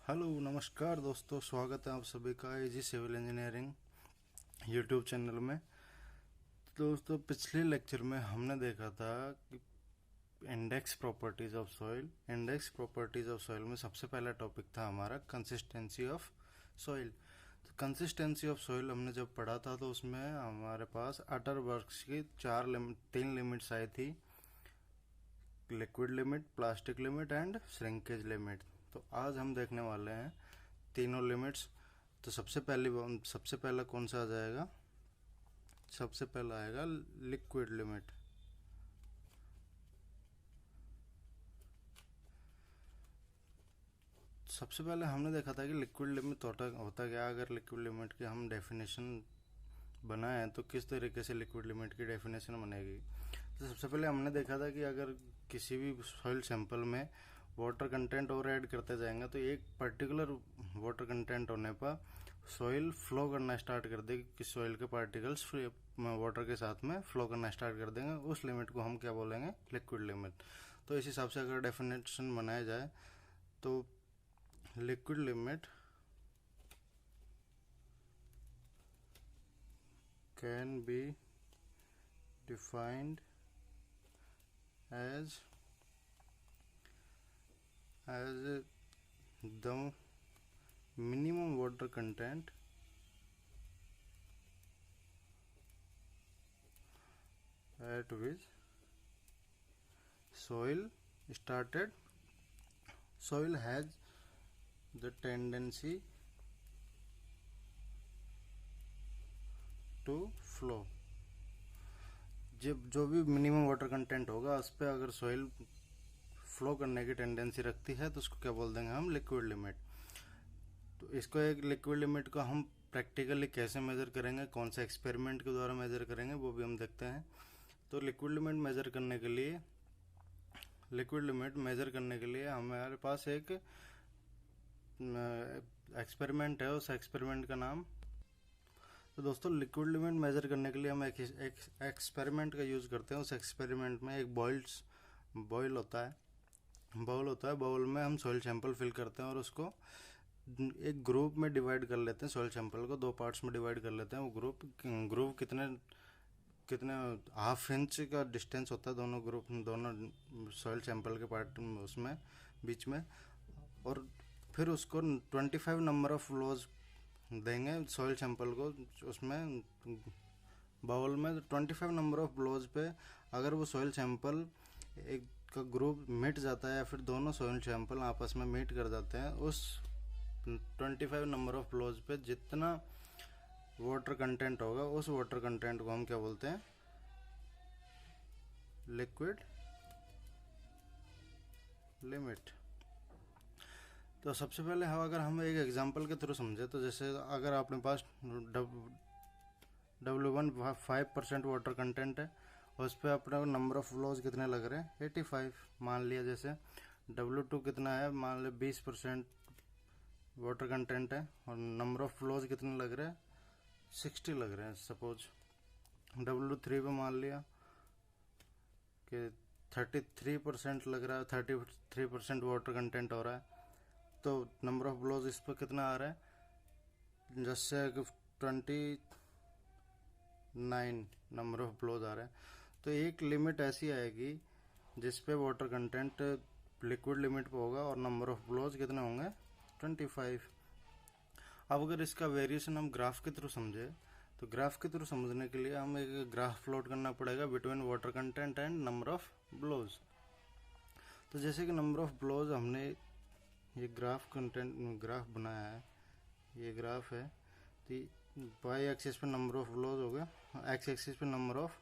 Hello नमस्कार दोस्तों, स्वागत है आप सभी का एजी सिविल इंजीनियरिंग यूट्यूब चैनल में। दोस्तों, पिछले लेक्चर में हमने देखा था कि index properties of soil. Index properties of soil में सबसे पहला टॉपिक था हमारा कंसिस्टेंसी ऑफ सॉइल। तो कंसिस्टेंसी ऑफ सॉइल हमने जब पढ़ा था तो उसमें हमारे पास अटरबर्ग्स की तीन लिमिट्स आई थी, liquid limit, plastic limit and shrinkage limit. तो आज हम देखने वाले हैं तीनों लिमिट्स। तो सबसे पहला कौन सा आ जाएगा? सबसे पहला आएगा लिक्विड लिमिट। सबसे पहले हमने देखा था कि लिक्विड लिमिट होता क्या। अगर लिक्विड लिमिट की हम डेफिनेशन बनाए तो किस तरीके से लिक्विड लिमिट की डेफिनेशन बनेगी। तो सबसे पहले हमने देखा था कि अगर किसी भी सॉइल सैंपल में वाटर कंटेंट और ऐड करते जाएंगे तो एक पर्टिकुलर वाटर कंटेंट होने पर सॉइल फ्लो करना स्टार्ट कर देगी, कि सॉइल के पार्टिकल्स वाटर के साथ में फ्लो करना स्टार्ट कर देंगे। उस लिमिट को हम क्या बोलेंगे? Liquid limit. तो इस हिसाब से अगर डेफिनेशन बनाया जाए तो liquid limit can be defined as the minimum water content at which soil has the tendency to flow। जब जो भी मिनिमम वाटर कंटेंट होगा उस पर अगर सॉइल फ्लो करने की टेंडेंसी रखती है तो उसको क्या बोल देंगे हम? Liquid limit. तो इसको एक लिक्विड लिमिट को हम प्रैक्टिकली कैसे मेजर करेंगे, कौन से एक्सपेरिमेंट के द्वारा मेजर करेंगे, वो भी हम देखते हैं। तो लिक्विड लिमिट मेजर करने के लिए हमारे पास एक एक्सपेरिमेंट है। उस एक्सपेरिमेंट का नाम, तो दोस्तों लिक्विड लिमिट मेजर करने के लिए हम एक एक्सपेरिमेंट का यूज़ करते हैं। उस एक्सपेरिमेंट में एक बाउल होता है। बाउल में हम सॉइल सैंपल फिल करते हैं और उसको एक ग्रुप में डिवाइड कर लेते हैं। सॉइल सैंपल को दो पार्ट्स में डिवाइड कर लेते हैं। वो ग्रुप कितने हाफ इंच का डिस्टेंस होता है दोनों सॉइल सैंपल के पार्ट उसमें बीच में। और फिर उसको 25 नंबर ऑफ फ्लोज देंगे सॉइल सैंपल को। उसमें बाउल में 25 नंबर ऑफ ब्लोज पे अगर वो सॉइल सैंपल एक का ग्रुप मिट जाता है या फिर दोनों सॉइल सैंपल आपस में मीट कर जाते हैं, उस 25 नंबर ऑफ ब्लोज पे जितना वाटर कंटेंट होगा उस वाटर कंटेंट को हम क्या बोलते हैं? Liquid limit. तो सबसे पहले अगर हम एक एग्जांपल के थ्रू समझे तो जैसे अगर अपने पास W1 5% वाटर कंटेंट है, उस पर अपने नंबर ऑफ फ्लोज कितने लग रहे हैं? 85 मान लिया। जैसे W2 कितना है? मान लिया 20% वाटर कंटेंट है और नंबर ऑफ फ्लोज कितने लग रहे हैं? 60 लग रहे हैं। सपोज W3 पे मान लिया कि 33% लग रहा है, 33% वाटर कंटेंट हो रहा है। तो नंबर ऑफ ब्लोज इस पर कितना आ रहा है? जैसे 29 नंबर ऑफ ब्लोज आ रहा है। तो एक लिमिट ऐसी आएगी जिस पे वाटर कंटेंट लिक्विड लिमिट पे होगा और नंबर ऑफ ब्लोज कितने होंगे? 25। अब अगर इसका वेरिएशन हम ग्राफ के थ्रू समझे तो ग्राफ के थ्रू समझने के लिए हम एक ग्राफ प्लॉट करना पड़ेगा between water content and number of blows. तो जैसे कि नंबर ऑफ ब्लोज हमने ये ग्राफ बनाया है, ये ग्राफ है। तो वाई एक्सिस पे नंबर ऑफ ब्लोज हो गया, एक्स एक्सिस पे नंबर ऑफ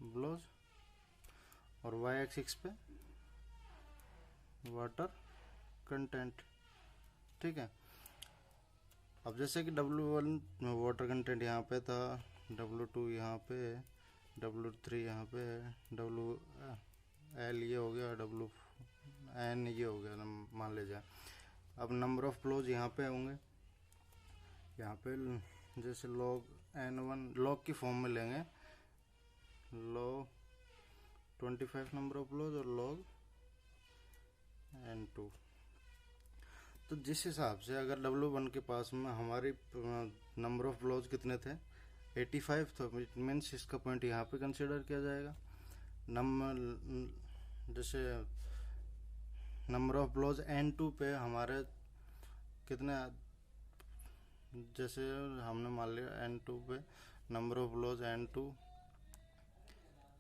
ब्लोज और वाई एक्सिस पे वाटर कंटेंट। ठीक है। अब जैसे कि W1 वाटर कंटेंट यहाँ पे था, W2 यहाँ पे, W3 यहाँ पे, WL ये हो गया, WN ये हो गया मान लीजिए। अब नंबर ऑफ फ्लोज यहाँ पे होंगे, यहाँ पे जैसे log N1 लॉग की फॉर्म में लेंगे, log 25 नंबर ऑफ फ्लोज और log N2। तो जिस हिसाब से अगर W1 के पास में हमारी नंबर ऑफ ब्लोज कितने थे 85, तो इट मीन्स इसका पॉइंट यहाँ पे कंसिडर किया जाएगा। जैसे नंबर ऑफ ब्लोज N2 पे हमारे कितने, जैसे हमने मान लिया N2 पे नंबर ऑफ ब्लोज N2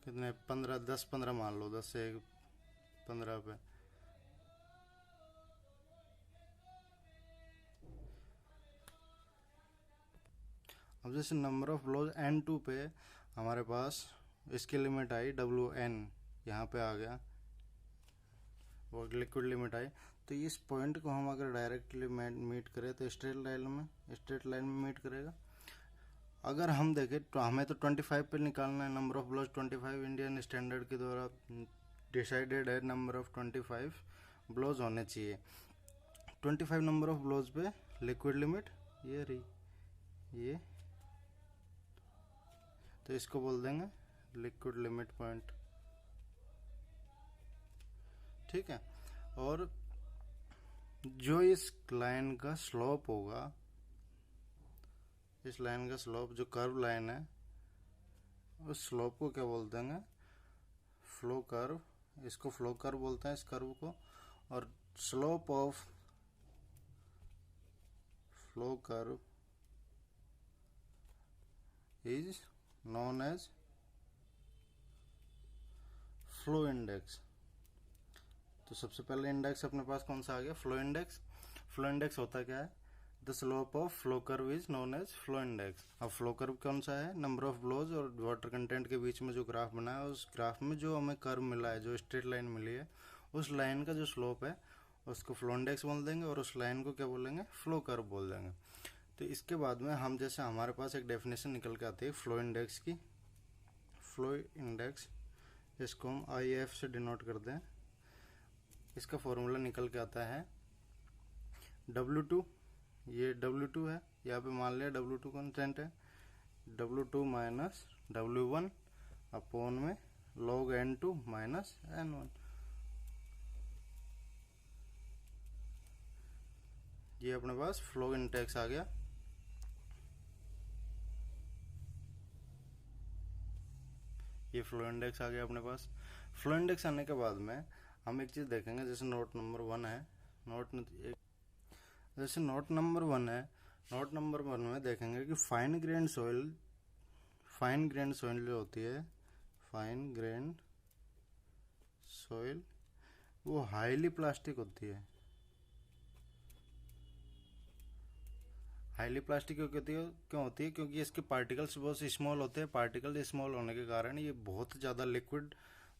कितने 15, 10-15 मान लो, 10 से 15 पे। अब जैसे नंबर ऑफ ब्लोज N2 पे हमारे पास इसकी लिमिट आई WN, यहाँ पे आ गया वो लिक्विड लिमिट आई। तो इस पॉइंट को हम अगर डायरेक्टली मीट करें तो स्ट्रेट लाइन में मीट करेगा। अगर हम देखें तो हमें तो 25 पे निकालना है, number of blows 25 Indian standard के द्वारा डिसाइडेड है, नंबर ऑफ 25 ब्लोज होने चाहिए। 25 नंबर ऑफ ब्लोज पे लिक्विड लिमिट ये रही ये, तो इसको बोल देंगे लिक्विड लिमिट पॉइंट, ठीक है। और जो इस लाइन का स्लोप होगा, इस लाइन का स्लोप जो कर्व लाइन है उस स्लोप को क्या बोल देंगे फ्लो कर्व, इसको फ्लो कर्व बोलते हैं इस कर्व को। और slope of flow curve is known as flow index. तो सबसे पहले इंडेक्स अपने पास कौन सा आ गया, फ्लो इंडेक्स। फ्लो इंडेक्स होता क्या है, the slope of flow curve is known as flow index. अब फ्लो कर्व कौन सा है, नंबर ऑफ ब्लोज और वाटर कंटेंट के बीच में जो ग्राफ बना है उस ग्राफ में जो हमें कर्व मिला है, जो स्ट्रेट लाइन मिली है, उस लाइन का जो स्लोप है उसको फ्लो इंडेक्स बोल देंगे और उस लाइन को क्या बोलेंगे, फ्लो कर्व बोल देंगे। तो इसके बाद में हम जैसे हमारे पास एक डेफिनेशन निकल के आती है फ्लो इंडेक्स की, फ्लो इंडेक्स इसको हम IF से डिनोट करते हैं। इसका फॉर्मूला निकल के आता है W2, ये W2 है, यहाँ पे मान लिया W2 कांस्टेंट है, W2 माइनस W1 अपॉन में log N2 माइनस N1। ये अपने पास फ्लो इंडेक्स आ गया। ये फ्लो इंडेक्स आ गया अपने पास। फ्लो इंडेक्स आने के बाद में हम एक चीज़ देखेंगे, जैसे नोट नंबर 1 है, जैसे नोट नंबर 1 है, नोट नंबर 1 में देखेंगे कि फाइन ग्रेन सॉइल जो होती है, फाइन ग्रेन सॉइल वो हाईली प्लास्टिक होती है। हाईली प्लास्टिक क्यों होती है, क्योंकि इसके पार्टिकल्स बहुत स्मॉल होते हैं। पार्टिकल स्मॉल होने के कारण ये बहुत ज़्यादा लिक्विड,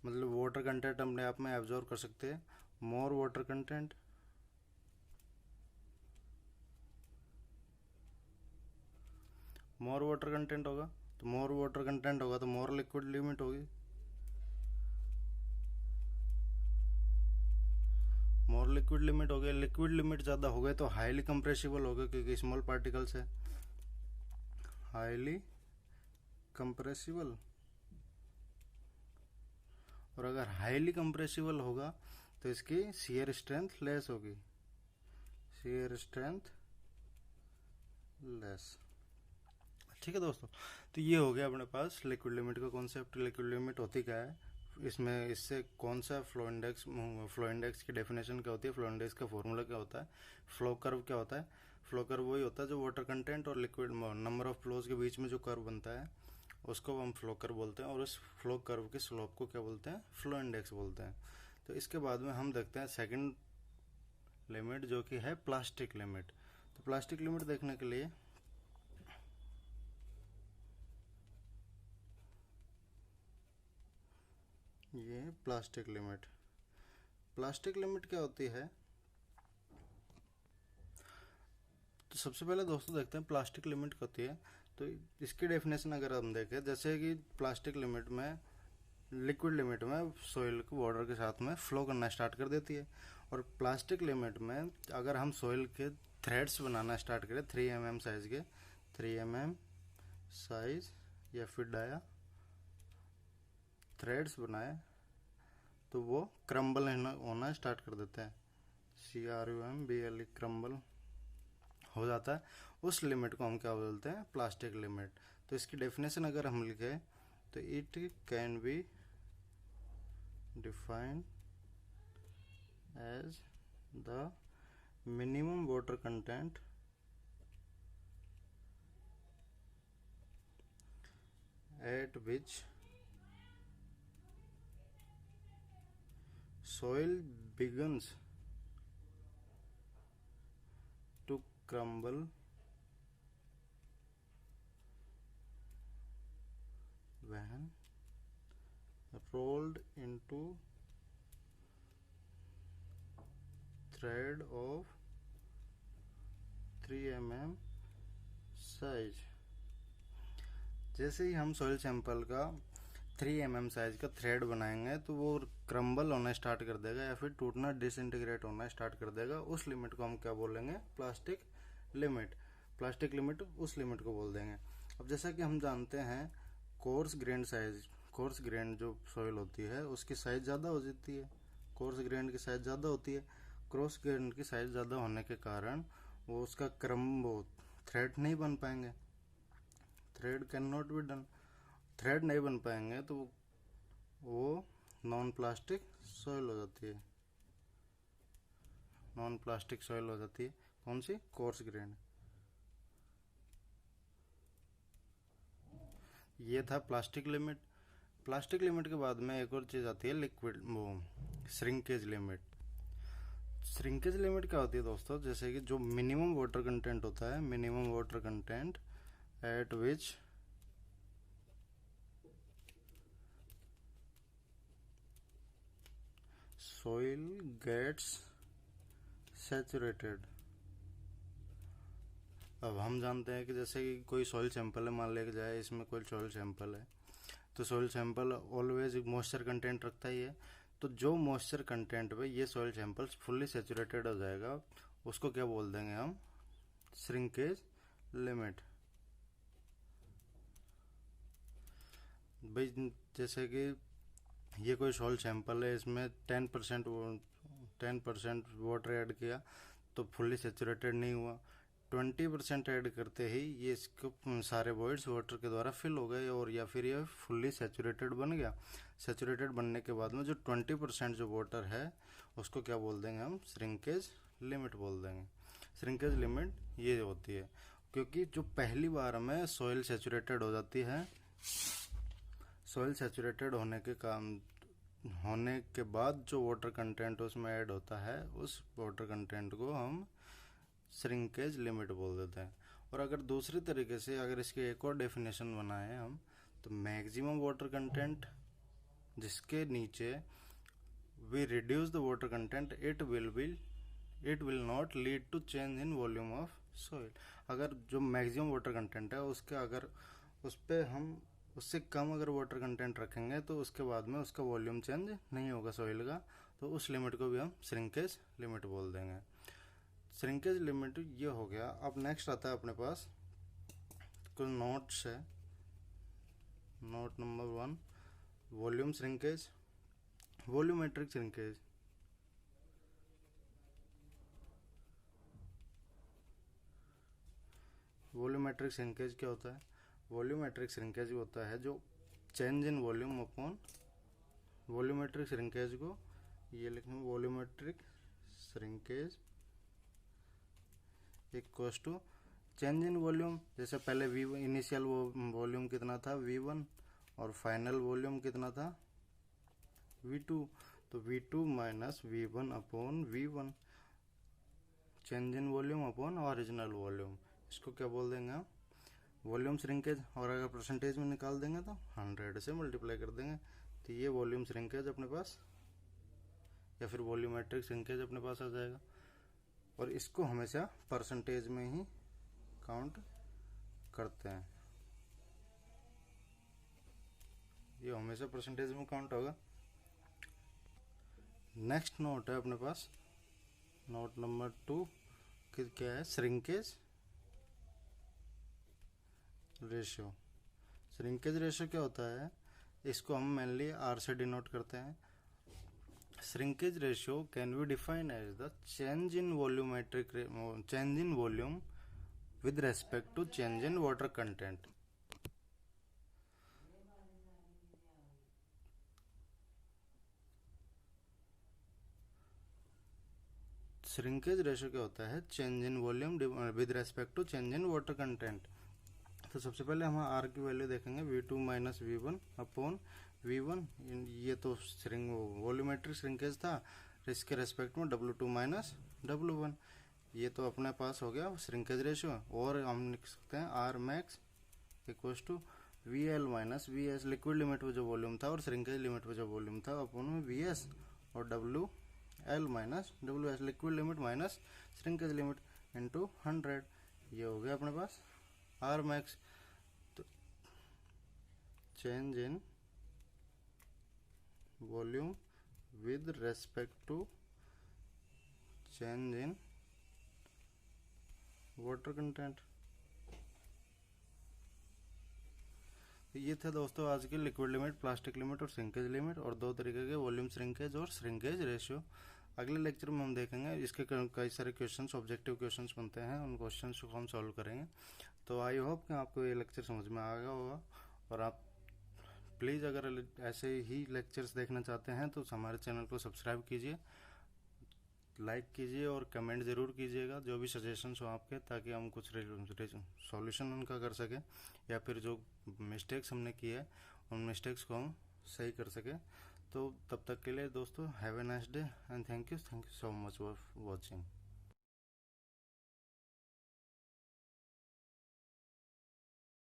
मतलब वाटर कंटेंट अपने आप में एब्जॉर्ब कर सकते हैं। More water content, more water content होगा तो मोर वाटर कंटेंट होगा तो मोर लिक्विड लिमिट होगी, मोर लिक्विड लिमिट हो गया। लिक्विड लिमिट ज़्यादा हो गए तो हाईली कंप्रेसिबल हो गया, क्योंकि स्मॉल पार्टिकल्स है, हाईली कंप्रेसिबल। और अगर हाईली कंप्रेसिबल होगा तो इसकी शियर स्ट्रेंथ लेस होगी, शियर स्ट्रेंथ लेस, ठीक है दोस्तों। तो ये हो गया अपने पास लिक्विड लिमिट का कॉन्सेप्ट। लिक्विड लिमिट होती क्या है, इसमें इससे कौन सा फ्लो इंडेक्स की डेफिनेशन क्या होती है, फ्लो इंडेक्स का फॉर्मूला क्या होता है, फ्लो कर्व क्या होता है। फ्लो कर्व वही होता है जो वाटर कंटेंट और लिक्विड नंबर ऑफ फ्लोज के बीच में जो कर्व बनता है उसको हम फ्लो कर्व बोलते हैं, और उस फ्लो कर्व के स्लोप को क्या बोलते हैं, फ्लो इंडेक्स बोलते हैं। तो इसके बाद में हम देखते हैं सेकेंड लिमिट जो कि है प्लास्टिक लिमिट। तो प्लास्टिक लिमिट देखने के लिए ये प्लास्टिक लिमिट, प्लास्टिक लिमिट क्या होती है, तो सबसे पहले दोस्तों देखते हैं प्लास्टिक लिमिट क्या होती है। तो इसकी डेफिनेशन अगर हम देखें, जैसे कि प्लास्टिक लिमिट में, लिक्विड लिमिट में सॉइल को वाटर के साथ में फ्लो करना स्टार्ट कर देती है, और प्लास्टिक लिमिट में अगर हम सॉइल के थ्रेड्स बनाना स्टार्ट करें 3 mm साइज के, 3 mm साइज या फिर डाया थ्रेड्स बनाए, तो वो क्रम्बल होना स्टार्ट कर देते हैं, CRUMBLE क्रम्बल हो जाता है, उस लिमिट को हम क्या बोलते हैं, प्लास्टिक लिमिट। तो इसकी डेफिनेशन अगर हम लिखें तो it can be defined as the minimum water content at which soil begins to crumble when rolled into thread of 3 mm size. जैसे ही हम सॉइल सैंपल का 3 mm साइज का थ्रेड बनाएंगे तो वो क्रम्बल होना स्टार्ट कर देगा या फिर टूटना, डिसइंटीग्रेट होना स्टार्ट कर देगा। उस लिमिट को हम क्या बोलेंगे, प्लास्टिक लिमिट। प्लास्टिक लिमिट उस लिमिट को बोल देंगे। अब जैसा कि हम जानते हैं coarse grain size, coarse grain जो सॉइल होती है उसकी साइज ज़्यादा हो जाती है, कोर्स ग्रेन की साइज ज़्यादा होती है। क्रॉस ग्रेन की साइज ज़्यादा होने के कारण वो उसका वो थ्रेड नहीं बन पाएंगे, thread can not be done, thread नहीं बन पाएंगे तो वो नॉन प्लास्टिक सॉइल हो जाती है, नॉन प्लास्टिक सॉइल हो जाती है। कौन सी, कोर्स ग्रेन। ये था प्लास्टिक लिमिट। प्लास्टिक लिमिट के बाद में एक और चीज़ आती है लिक्विड, वो श्रिंकेज लिमिट। श्रिंकेज लिमिट क्या होती है दोस्तों, जैसे कि जो मिनिमम वाटर कंटेंट होता है, मिनिमम वाटर कंटेंट एट विच soil gets saturated। अब हम जानते हैं कि जैसे कि कोई सॉइल सैंपल है, मान लेके जाए इसमें कोई सॉइल सैंपल है, तो soil sample always moisture content रखता ही है। तो जो मॉइस्चर कंटेंट पे ये सॉइल सैंपल फुल्ली सेचुरेटेड हो जाएगा, उसको क्या बोल देंगे हम, श्रिंकेज लिमिट। भाई जैसे कि ये कोई सॉइल सैंपल है, इसमें 10% वाटर ऐड किया तो फुल्ली सेचुरेटेड नहीं हुआ, 20% ऐड करते ही ये इसको सारे वॉइड्स वाटर के द्वारा फिल हो गए और या फिर ये फुल्ली सेचुरेटेड बन गया। सेचुरेटेड बनने के बाद में जो 20% जो वाटर है उसको क्या बोल देंगे हम, श्रिंकेज लिमिट बोल देंगे। श्रिंकेज लिमिट ये होती है क्योंकि जो पहली बार में सॉइल सेचुरेटेड हो जाती है, सॉइल सेचुरेटेड होने के बाद जो वाटर कंटेंट उसमें ऐड होता है, उस वाटर कंटेंट को हम श्रिंकेज लिमिट बोल देते हैं। और अगर दूसरी तरीके से अगर इसकी एक और डेफिनेशन बनाएं हम, तो मैक्सिमम वाटर कंटेंट जिसके नीचे we reduce the water content it will not lead to change in volume of soil. अगर जो मैक्सिमम वाटर कंटेंट है उसके अगर उस पर हम उससे कम अगर वाटर कंटेंट रखेंगे तो उसके बाद में उसका वॉल्यूम चेंज नहीं होगा सॉइल का, तो उस लिमिट को भी हम श्रिंकेज लिमिट बोल देंगे। श्रिंकेज लिमिट ये हो गया। अब नेक्स्ट आता है अपने पास कुछ नोट्स है। Note number 1, volume shrinkage, volumetric shrinkage. Volumetric shrinkage क्या होता है, वॉल्यूमेट्रिक श्रिंकेज होता है जो change in volume upon, volumetric shrinkage को ये लिखेंगे, volumetric shrinkage equal to change in volume. जैसे पहले V1 इनिशियल वॉल्यूम कितना था V1 और फाइनल वॉल्यूम कितना था V2, तो V2 minus V1 upon V1, change in volume upon original volume, इसको क्या बोल देंगे हम, वॉल्यूम श्रिंकेज। और अगर परसेंटेज में निकाल देंगे तो 100 से मल्टीप्लाई कर देंगे, तो ये वॉल्यूम श्रिंकेज अपने पास या फिर वॉल्यूमेट्रिक श्रिंकेज अपने पास आ जाएगा। और इसको हमेशा परसेंटेज में ही काउंट करते हैं, ये हमेशा परसेंटेज में काउंट होगा। नेक्स्ट नोट है अपने पास, नोट नंबर 2 क्या है, श्रिंकेज रेशियो। श्रिंकेज रेशियो क्या होता है, इसको हम मेनली R से डिनोट करते हैं। Shrinkage ratio can be defined as the change in volume with respect to change in water content. Shrinkage ratio क्या होता है? Change in volume with respect to change in water content. तो सबसे पहले हम आर की वैल्यू देखेंगे V2 minus V1 upon V1। ये तो वॉल्यूमेट्रिक श्रिंकेज था, इसके रेस्पेक्ट में W2 माइनस W1। ये तो अपने पास हो गया श्रिंकेज रेशियो। और हम लिख सकते हैं R max equals to VL minus VS, liquid limit में जो वॉल्यूम था और श्रिंकेज लिमिट में जो वॉल्यूम था, अपॉन में VS और WL minus WS, liquid limit minus shrinkage limit into 100। ये हो गया अपने पास आर मैक्स। तो change in volume with respect to change in water content. ये थे दोस्तों आज के लिक्विड लिमिट, प्लास्टिक लिमिट और श्रिंकेज लिमिट, और दो तरीके के वॉल्यूम श्रिंकेज और श्रिंकेज रेशियो। अगले लेक्चर में हम देखेंगे इसके कई सारे क्वेश्चंस, ऑब्जेक्टिव क्वेश्चंस बनते हैं, उन क्वेश्चंस को हम सॉल्व करेंगे। तो आई होप कि आपको ये लेक्चर समझ में आ गया होगा। और आप प्लीज़ अगर ऐसे ही लेक्चर्स देखना चाहते हैं तो हमारे चैनल को सब्सक्राइब कीजिए, लाइक कीजिए और कमेंट ज़रूर कीजिएगा जो भी सजेशंस हो आपके, ताकि हम कुछ सॉल्यूशन उनका कर सकें, या फिर जो मिस्टेक्स हमने किए हैं उन मिस्टेक्स को हम सही कर सकें। तो तब तक के लिए दोस्तों have a nice day and thank you so much for watching.